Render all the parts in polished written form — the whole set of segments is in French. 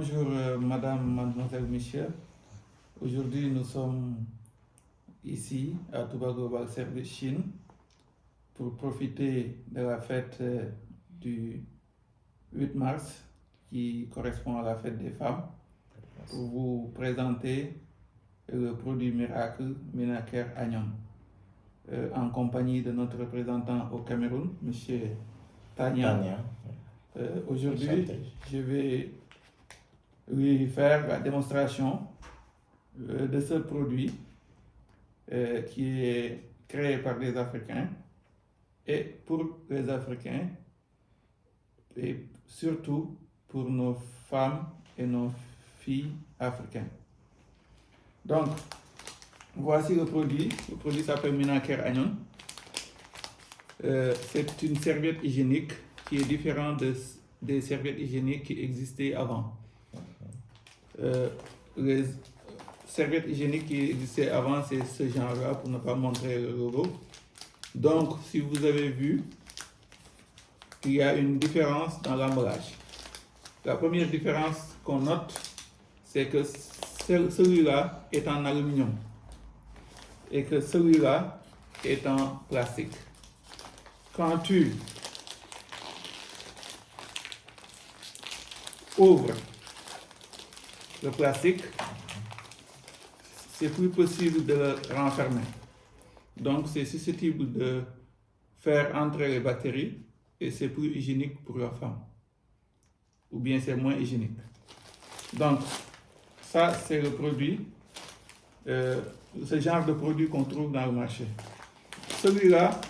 Bonjour Madame, Mademoiselle, Messieurs. Aujourd'hui nous sommes ici à Touba Global Service Chine pour profiter de la fête du 8 mars qui correspond à la fête des femmes pour vous présenter le produit miracle Minaker Agnon en compagnie de notre représentant au Cameroun, M. Tania. Aujourd'hui, je vais lui faire la démonstration de ce produit qui est créé par les Africains et pour les Africains et surtout pour nos femmes et nos filles africaines. Donc, voici le produit. Le produit s'appelle Minaker Agnon. C'est une serviette hygiénique qui est différente des serviettes hygiéniques qui existaient avant. Les serviettes hygiéniques qui existaient avant, c'est ce genre-là pour ne pas montrer le logo. Donc, si vous avez vu, il y a une différence dans l'emballage. La première différence qu'on note, c'est que celui-là est en aluminium et que celui-là est en plastique. Quand tu ouvres le plastique, c'est plus possible de le renfermer. Donc, c'est susceptible de faire entrer les bactéries et c'est plus hygiénique pour la femme. Ou bien c'est moins hygiénique. Donc, ça, c'est le produit, ce genre de produit qu'on trouve dans le marché. Celui-là,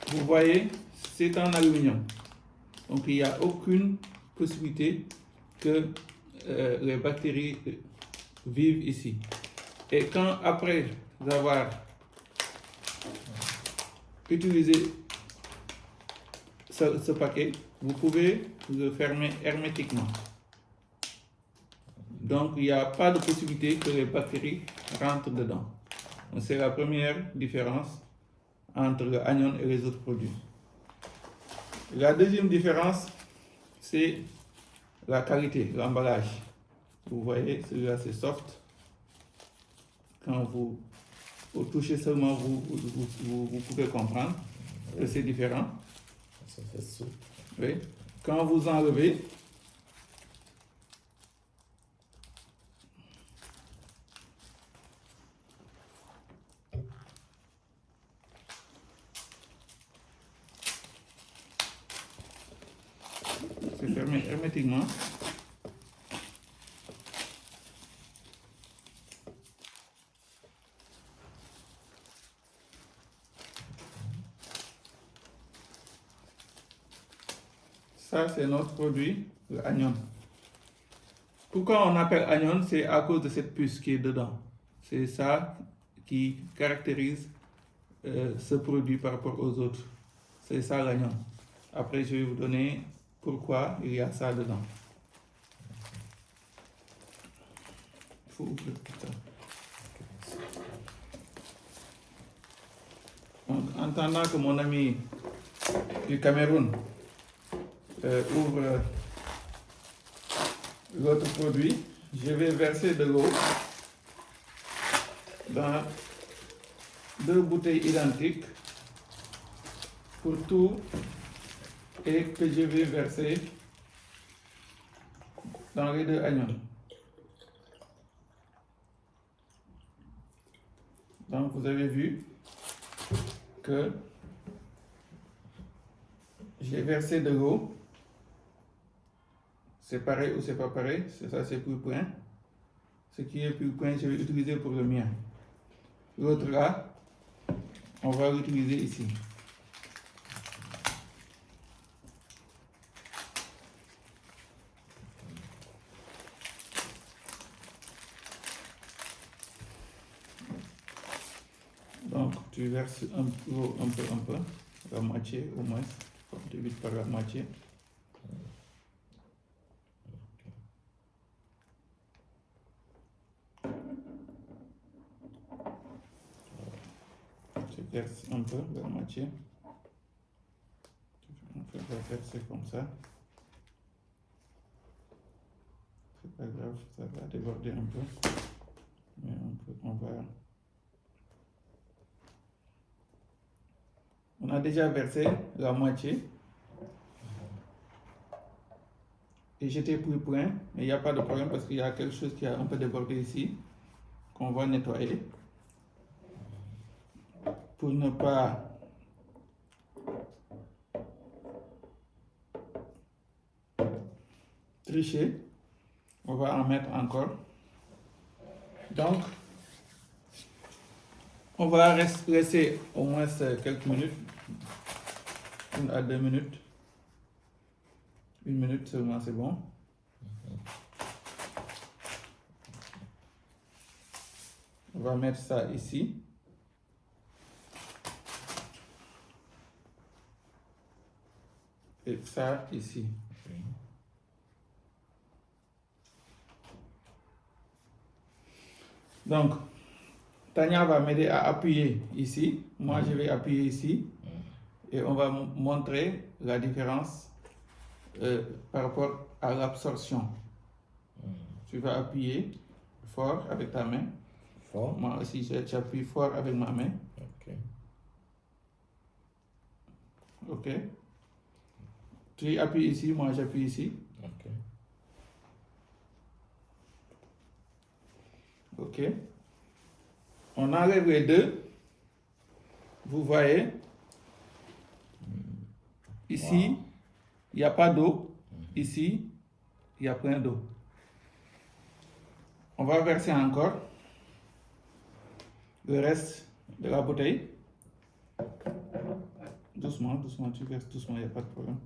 vous voyez, c'est en aluminium. Donc, il n'y a aucune possibilité que les bactéries vivent ici. Et quand, après avoir utilisé ce paquet, vous pouvez le fermer hermétiquement. Donc, il n'y a pas de possibilité que les bactéries rentrent dedans. C'est la première différence entre le Agnon et les autres produits. La deuxième différence, c'est la qualité, l'emballage. Vous voyez, celui-là c'est soft. Quand vous touchez seulement, vous pouvez comprendre que c'est différent. Ça fait souple. Oui. Quand vous enlevez, c'est fermé hermétiquement. Ça, c'est notre produit, le Agnon. Pourquoi on appelle Agnon? C'est à cause de cette puce qui est dedans. C'est ça qui caractérise ce produit par rapport aux autres. C'est ça l'Agnon. Après, je vais vous donner pourquoi il y a ça dedans. Il faut ouvrir tout ça. En attendant que mon ami du Cameroun ouvre l'autre produit, je vais verser de l'eau dans 2 bouteilles identiques pour tout et que je vais verser dans les 2 Agnons. Donc vous avez vu que j'ai versé de l'eau. C'est pareil ou c'est pas pareil, ça c'est plus plein. Ce qui est plus plein, je vais utiliser pour le mien. L'autre là, on va l'utiliser ici. Donc tu verses un peu, la moitié au moins, tu divises par la moitié. Tu verses un peu, la moitié. On peut la verser comme ça. c'est pas grave, ça va déborder un peu. Mais on va... On a déjà versé la moitié. Et j'étais pris point, mais il n'y a pas de problème parce qu'il y a quelque chose qui a un peu débordé ici, qu'on va nettoyer. Pour ne pas tricher, on va en mettre encore. Donc, on va rester au moins quelques minutes, 1 à 2 minutes. 1 minute seulement, c'est bon. On va mettre ça ici. Et ça ici. Donc, Tania va m'aider à appuyer ici. Moi, je vais appuyer ici. Et on va montrer la différence par rapport à l'absorption. Tu vas appuyer fort avec ta main. Fort. Moi aussi, j'appuie fort avec ma main. Ok. Ok. Tu appuies ici, moi j'appuie ici. Ok. Ok. On enlève les deux. Vous voyez, ici, Wow. il n'y a pas d'eau. Ici, il y a plein d'eau. On va verser encore le reste de la bouteille. Doucement, doucement, tu verses doucement, il n'y a pas de problème.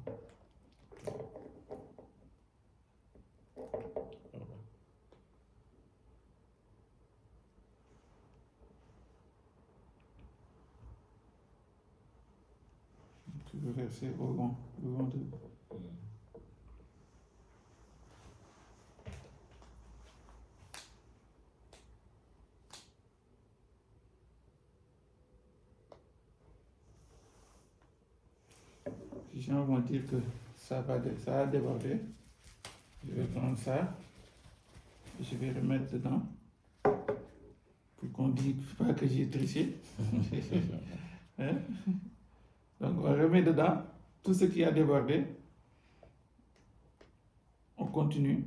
Tu veux verser au long de... Les gens vont dire que ça a débordé. Je vais prendre ça et je vais remettre dedans pour qu'on ne dise pas que j'ai triché. Hein? Donc on remet dedans tout ce qui a débordé. On continue.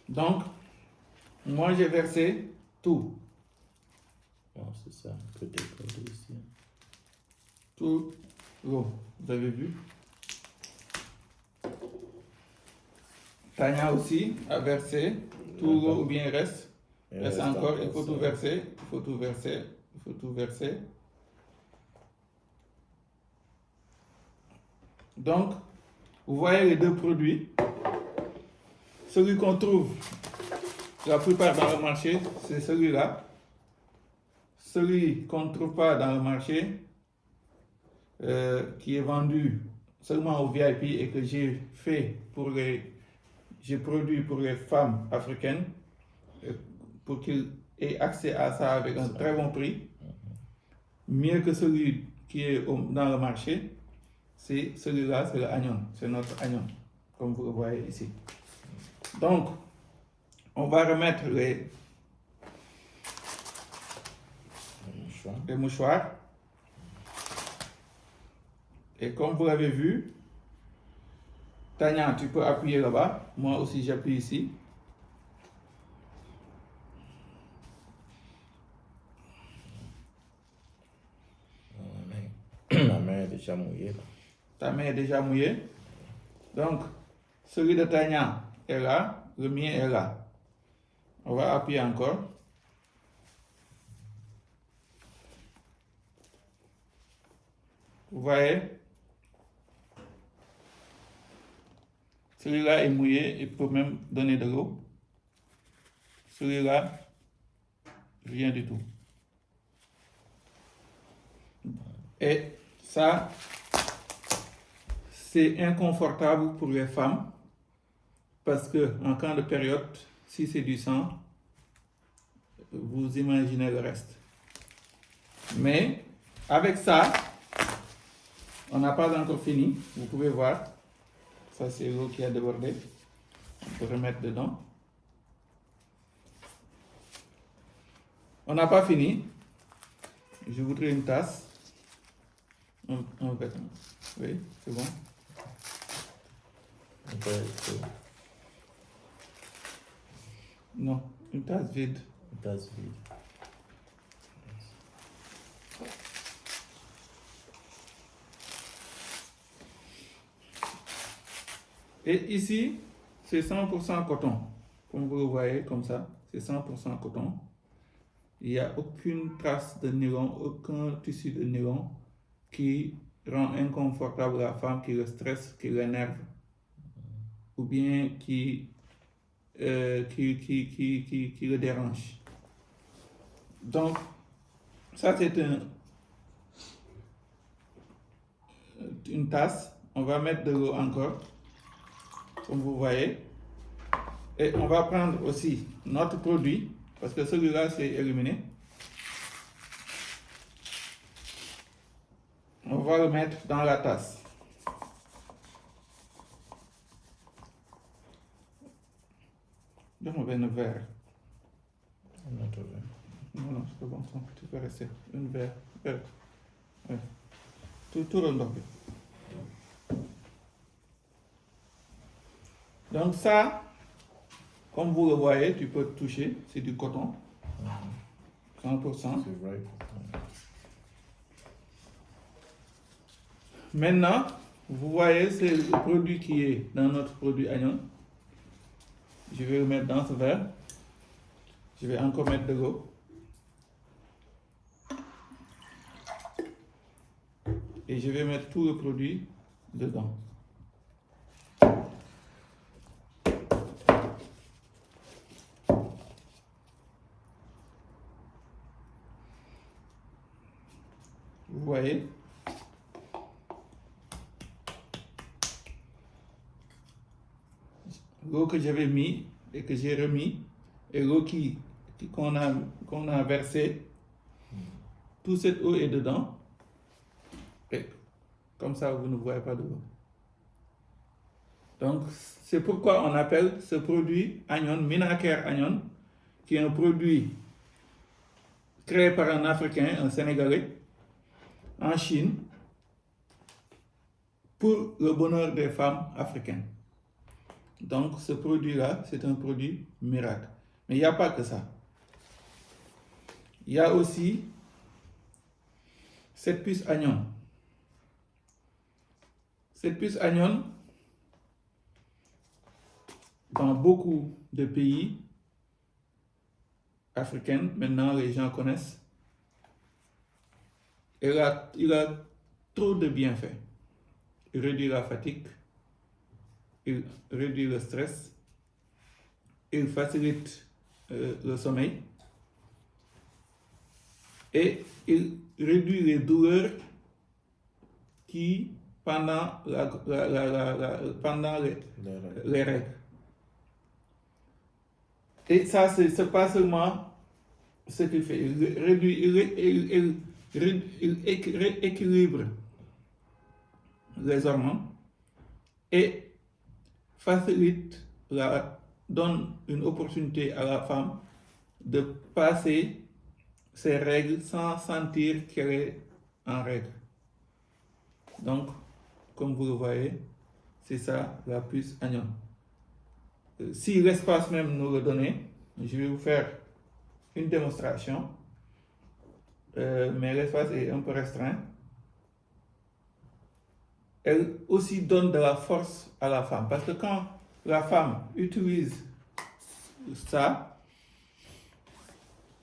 Donc, moi j'ai versé tout. Oh, c'est ça, que déborder ici. Tout l'eau. Vous avez vu? Tania aussi a versé tout l'eau ou bien il reste. Il reste encore, il faut tout verser. Il faut tout verser. Il faut tout verser. Donc, vous voyez les deux produits. Celui qu'on trouve la plupart dans le marché, c'est celui-là. Celui qu'on ne trouve pas dans le marché, qui est vendu seulement au VIP et que j'ai produit pour les femmes africaines, pour qu'ils aient accès à ça avec un très bon prix, mieux que celui qui est dans le marché, c'est celui-là, c'est le agnon, c'est notre agnon, comme vous le voyez ici. Donc, on va remettre les mouchoirs. Et comme vous l'avez vu, Tania, tu peux appuyer là-bas. Moi aussi, j'appuie ici. Ma main est déjà mouillée. Là. Ta main est déjà mouillée. Donc, celui de Tania est là, le mien est là. On va appuyer encore. Vous voyez? Celui-là est mouillé, il peut même donner de l'eau. Celui-là, rien du tout. Et ça, c'est inconfortable pour les femmes parce que en cas de période, si c'est du sang, vous imaginez le reste. Mais avec ça, on n'a pas encore fini. Vous pouvez voir. Ça, c'est l'eau qui a débordé. On peut remettre dedans. On n'a pas fini. Je voudrais une tasse. Un vêtement. Oui, c'est bon. Non, une tasse vide. That's vide. Et ici, c'est 100% coton. Comme vous le voyez, comme ça, c'est 100% coton. Il n'y a aucune trace de nylon, aucun tissu de nylon qui rend inconfortable la femme, qui le stresse, qui l'énerve, ou bien qui le dérange. Donc, ça c'est une tasse. On va mettre de l'eau encore, comme vous voyez. Et on va prendre aussi notre produit, parce que celui-là c'est éliminé. On va le mettre dans la tasse. Donne-moi un verre. Notre verre. Non, c'est bon, tu peux rester. Un verre. Ouais. Tout le ndox bi. Donc ça, comme vous le voyez, tu peux toucher, c'est du coton. 100%. C'est vrai. Maintenant, vous voyez, c'est le produit qui est dans notre produit oignon. Je vais le mettre dans ce verre. Je vais encore mettre de l'eau. Et je vais mettre tout le produit dedans. Vous voyez? L'eau que j'avais mis et que j'ai remis, et l'eau qu'on a versée, toute cette eau est dedans. Et comme ça, vous ne voyez pas de l'eau. Donc, c'est pourquoi on appelle ce produit Agnon, Minacare Agnon, qui est un produit créé par un Africain, un Sénégalais, en Chine, pour le bonheur des femmes africaines. Donc, ce produit-là, c'est un produit miracle. Mais il n'y a pas que ça. Il y a aussi cette puce Agnon. Cette puce Agnon, dans beaucoup de pays africains, maintenant les gens connaissent, il a trop de bienfaits. Il réduit la fatigue, il réduit le stress, il facilite le sommeil et il réduit les douleurs qui pendant les règles. Et ça, c'est pas seulement ce qu'il fait, il réduit, il rééquilibre les hormones et facilite, donne une opportunité à la femme de passer ses règles sans sentir qu'elle est en règle. Donc, comme vous le voyez, c'est ça la puce Agnon. Si l'espace même nous le donnait, je vais vous faire une démonstration, mais l'espace est un peu restreint. Elle aussi donne de la force à la femme, parce que quand la femme utilise ça,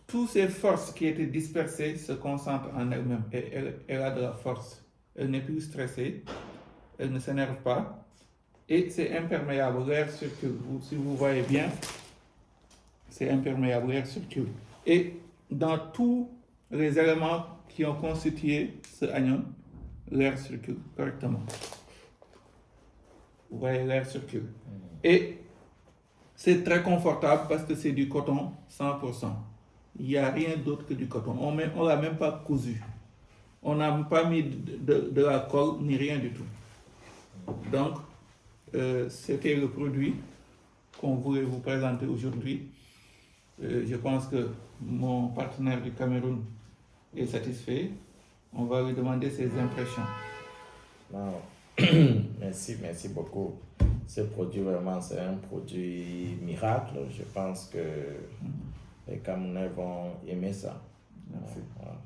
toutes ces forces qui étaient dispersées se concentrent en elle-même et elle a de la force. Elle n'est plus stressée, elle ne s'énerve pas et c'est imperméable, l'air circule. Si vous voyez bien, c'est imperméable, l'air circule. Et dans tous les éléments qui ont constitué ce Agnon, l'air circule correctement. Vous voyez, l'air circule. Et c'est très confortable parce que c'est du coton 100%. il n'y a rien d'autre que du coton. On ne l'a même pas cousu. On n'a pas mis de la colle ni rien du tout. Donc, c'était le produit qu'on voulait vous présenter aujourd'hui. Je pense que mon partenaire du Cameroun est satisfait. On va lui demander ses impressions. Non. Merci beaucoup. Ce produit, vraiment, c'est un produit miracle. Je pense que les Camerounais vont aimer ça. Merci. Voilà.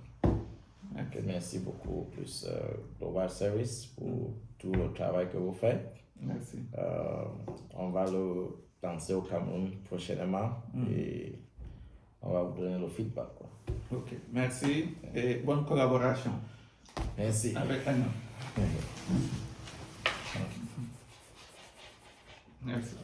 Merci beaucoup, plus Global Service, pour tout le travail que vous faites. Merci. On va le lancer au Cameroun prochainement et on va vous donner le feedback. Quoi. Ok, merci et bonne collaboration. Merci. Avec Anna. Merci.